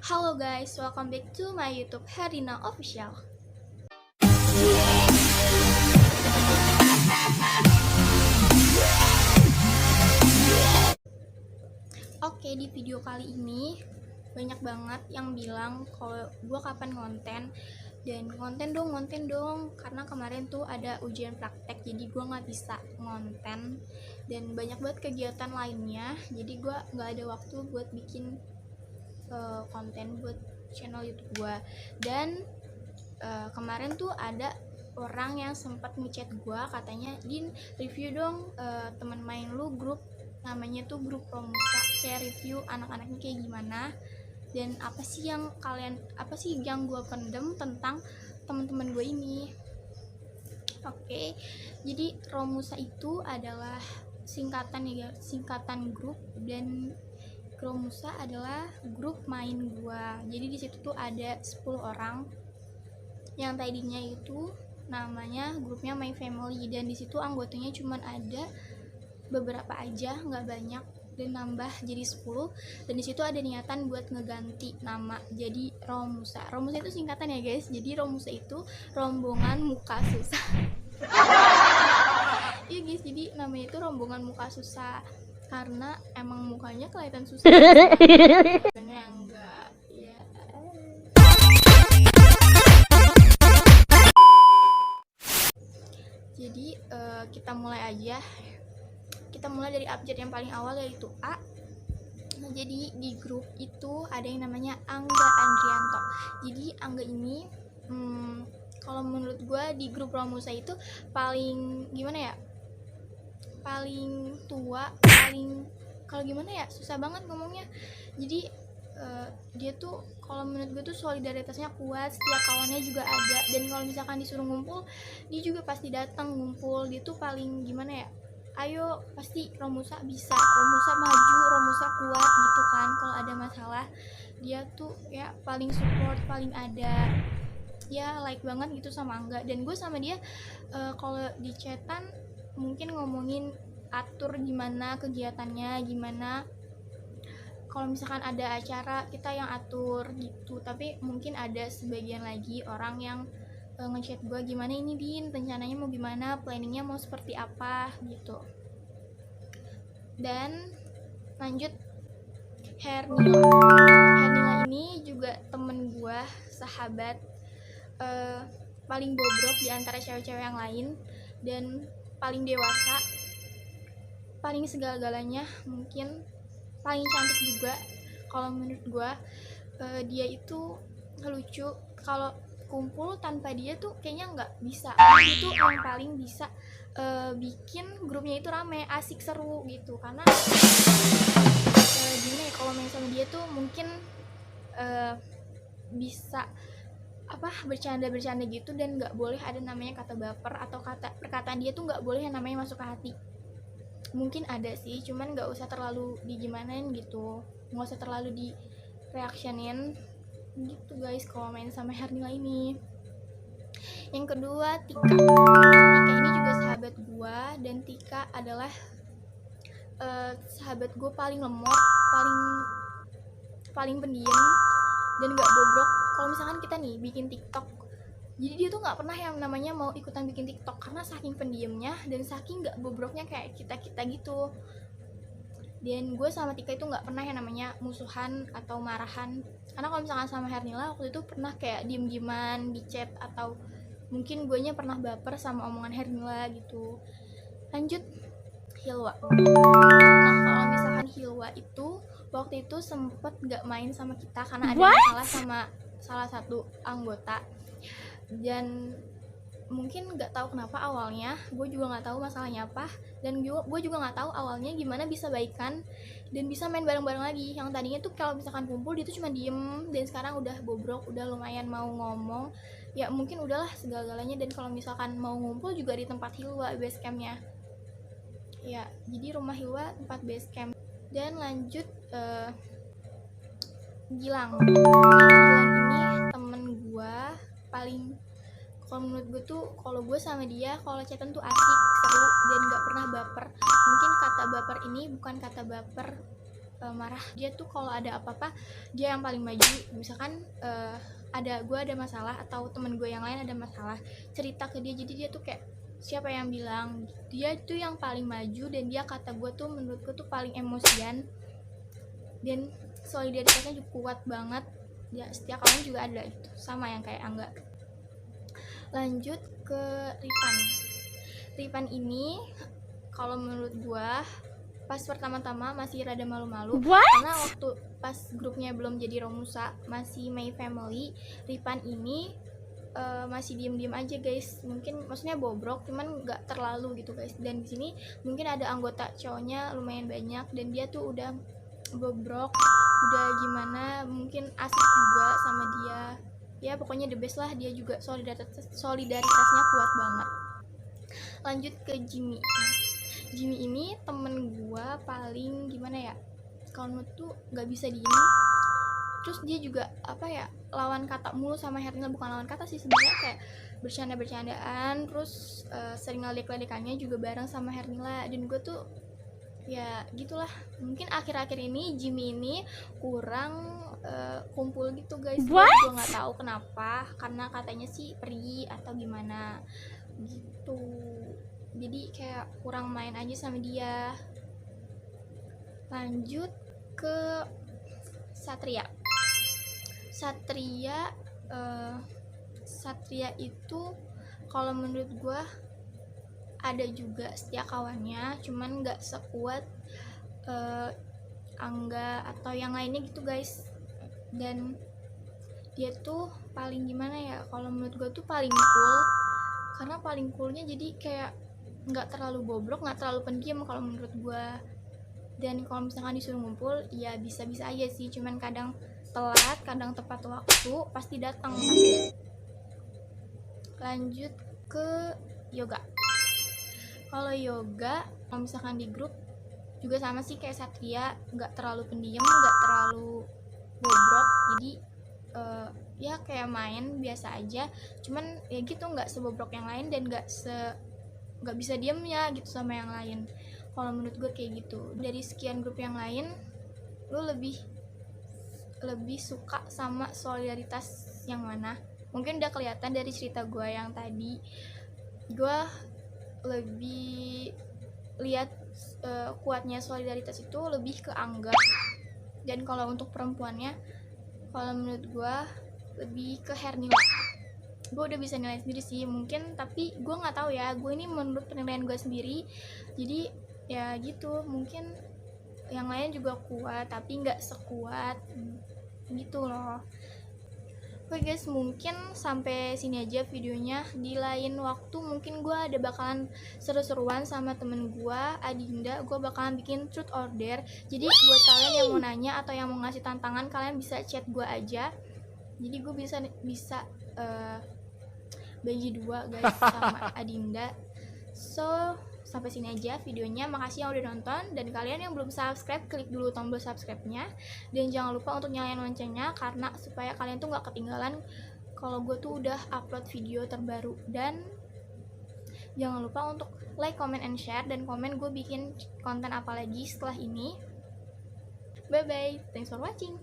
Halo guys, welcome back to my YouTube Herina Official. Oke, di video kali ini banyak banget yang bilang kalau gue kapan konten dong karena kemarin tuh ada ujian praktek jadi gue nggak bisa ngonten dan banyak banget kegiatan lainnya jadi gue nggak ada waktu buat bikin konten buat channel YouTube gue. Dan kemarin tuh ada orang yang sempat ngechat gue katanya, Din review dong teman main lu grup namanya tuh grup Romusa, kayak review anak-anaknya kayak gimana dan apa sih yang gue pendem tentang teman-teman gue ini. Oke, jadi Romusa itu adalah singkatan grup, dan Romusa adalah grup main gua. Jadi di situ tuh ada 10 orang yang tadinya itu namanya grupnya My Family, dan di situ anggotanya cuma ada beberapa aja, nggak banyak, dan nambah jadi 10. Dan di situ ada niatan buat ngeganti nama jadi Romusa. Romusa itu singkatan ya guys. Jadi Romusa itu rombongan muka susah. Iya guys, jadi namanya itu rombongan muka susah karena emang mukanya kelihatan susah. Sebenarnya enggak ya. Jadi kita mulai aja. Kita mulai dari abjad yang paling awal, yaitu A. Nah, jadi di grup itu ada yang namanya Angga Andrianto. Jadi Angga ini kalau menurut gue di grup Romusa itu paling gimana ya, paling tua, paling kalau gimana ya, susah banget ngomongnya. Jadi dia tuh kalau menurut gue tuh solidaritasnya kuat, setiap kawannya juga ada, dan kalau misalkan disuruh ngumpul dia juga pasti datang ngumpul. Dia tuh paling gimana ya, ayo pasti Romusa bisa, Romusa maju, Romusa kuat gitu kan. Kalau ada masalah dia tuh ya paling support, paling ada, ya like banget gitu sama Angga. Dan gue sama dia kalau di chatan mungkin ngomongin atur gimana kegiatannya, gimana kalau misalkan ada acara kita yang atur gitu. Tapi mungkin ada sebagian lagi orang yang ngechat gue, gimana ini Din, rencananya mau gimana, planningnya mau seperti apa gitu. Dan lanjut Hernila ini juga temen gue, sahabat, paling bobrok di antara cewek-cewek yang lain, dan paling dewasa, paling segala-galanya, mungkin paling cantik juga. Kalau menurut gue dia itu lucu. Kalau kumpul tanpa dia tuh kayaknya nggak bisa. Dia tuh yang paling bisa bikin grupnya itu rame, asik, seru gitu. Karena gimana ya, kalau main sama dia tuh mungkin bisa bercanda gitu, dan nggak boleh ada namanya kata baper atau perkataan dia tuh nggak boleh yang namanya masuk ke hati. Mungkin ada sih, cuman nggak usah terlalu digimanain gitu, nggak usah terlalu di reactionin gitu guys kalau main sama Hernila ini. Yang kedua, Tika ini juga sahabat gue, dan Tika adalah sahabat gue paling lemot, paling pendiam dan gak bobrok. Kalau misalkan kita nih bikin TikTok, jadi dia tuh nggak pernah yang namanya mau ikutan bikin TikTok karena saking pendiamnya dan saking nggak bobroknya kayak kita gitu. Dan gue sama Tika itu nggak pernah yang namanya musuhan atau marahan. Karena kalau misalkan sama Hernila waktu itu pernah kayak diem-dieman di chat, atau mungkin guenya pernah baper sama omongan Hernila gitu. Lanjut Hilwa. Nah kalau misalkan Hilwa itu waktu itu sempet nggak main sama kita karena ada masalah sama salah satu anggota, dan mungkin nggak tahu kenapa awalnya, gue juga nggak tahu masalahnya apa, dan gue juga nggak tahu awalnya gimana bisa baikan dan bisa main bareng-bareng lagi. Yang tadinya tuh kalau misalkan kumpul dia tuh cuma diem, dan sekarang udah bobrok, udah lumayan mau ngomong, ya mungkin udahlah segala-galanya. Dan kalau misalkan mau ngumpul juga di tempat Hilwa base campnya ya, jadi rumah Hilwa tempat base camp. Dan lanjut Gilang ini temen gue paling, kalau menurut gue tuh, kalau gue sama dia kalau chatan tuh asik, seru, dan gak pernah baper. Mungkin kata baper ini bukan kata baper marah. Dia tuh kalau ada apa-apa dia yang paling maju. Misalkan gue ada masalah atau temen gue yang lain ada masalah, cerita ke dia, jadi dia tuh kayak siapa yang bilang, dia tuh yang paling maju. Dan dia kata gue tuh menurut gue tuh paling emosian dan solidaritasnya juga kuat banget. Ya setiap kawan juga ada itu, sama yang kayak Angga. Lanjut ke Ripan ini kalau menurut gue pas pertama-tama masih rada malu-malu. Karena waktu pas grupnya belum jadi Romusa, masih My Family, Ripan ini masih diem-diem aja guys, mungkin maksudnya bobrok cuman nggak terlalu gitu guys. Dan di sini mungkin ada anggota cowoknya lumayan banyak dan dia tuh udah bobrok, udah gimana, mungkin asik juga sama dia. Ya pokoknya the best lah, dia juga solidaritasnya kuat banget. Lanjut ke Jimmy. Jimmy ini temen gua paling gimana ya, kalau tuh nggak bisa diem. Terus dia juga apa ya, lawan kata mulu sama Hernila. Bukan lawan kata sih sebenarnya, kayak bercanda-bercandaan. Terus sering ledek-ledekannya juga bareng sama Hernila. Dan gue tuh ya gitulah, mungkin akhir-akhir ini Jimmy ini kurang kumpul gitu guys. Gue nggak tahu kenapa, karena katanya sih pergi atau gimana gitu, jadi kayak kurang main aja sama dia. Lanjut ke Satria. Satria itu kalau menurut gue ada juga setia kawannya, cuman nggak sekuat Angga atau yang lainnya gitu guys. Dan dia tuh paling gimana ya, kalau menurut gue tuh paling cool. Karena paling coolnya jadi kayak nggak terlalu bobrok, nggak terlalu pendiam kalau menurut gue. Dan kalau misalkan disuruh ngumpul ya bisa-bisa aja sih, cuman kadang telat, kadang tepat waktu, pasti datang. Lanjut ke Yoga. Kalau Yoga, kalau misalkan di grup juga sama sih kayak Satria, nggak terlalu pendiam, nggak terlalu bobrok, jadi ya kayak main biasa aja. Cuman ya gitu, nggak sebobrok yang lain dan nggak bisa diem ya gitu sama yang lain. Kalau menurut gue kayak gitu. Dari sekian grup yang lain, lu lebih suka sama solidaritas yang mana? Mungkin udah kelihatan dari cerita gue yang tadi. Gue lebih lihat kuatnya solidaritas itu lebih ke Angga. Dan kalau untuk perempuannya, kalau menurut gue lebih ke Hernila. Gue udah bisa nilai sendiri sih mungkin, tapi gue nggak tahu ya, gue ini menurut penilaian gue sendiri. Jadi ya gitu, mungkin yang lain juga kuat tapi nggak sekuat gitu loh. Oke guys, mungkin sampai sini aja videonya. Di lain waktu mungkin gue ada bakalan seru-seruan sama temen gue, Adinda. Gue bakalan bikin truth order. Jadi buat kalian yang mau nanya atau yang mau ngasih tantangan, kalian bisa chat gue aja. Jadi gue bisa bagi dua guys sama Adinda. So sampai sini aja videonya. Makasih yang udah nonton, dan kalian yang belum subscribe, klik dulu tombol subscribe-nya, dan jangan lupa untuk nyalain loncengnya karena supaya kalian tuh nggak ketinggalan kalau gue tuh udah upload video terbaru. Dan jangan lupa untuk like, comment, and share, dan komen gue bikin konten apa lagi setelah ini. Bye bye, thanks for watching.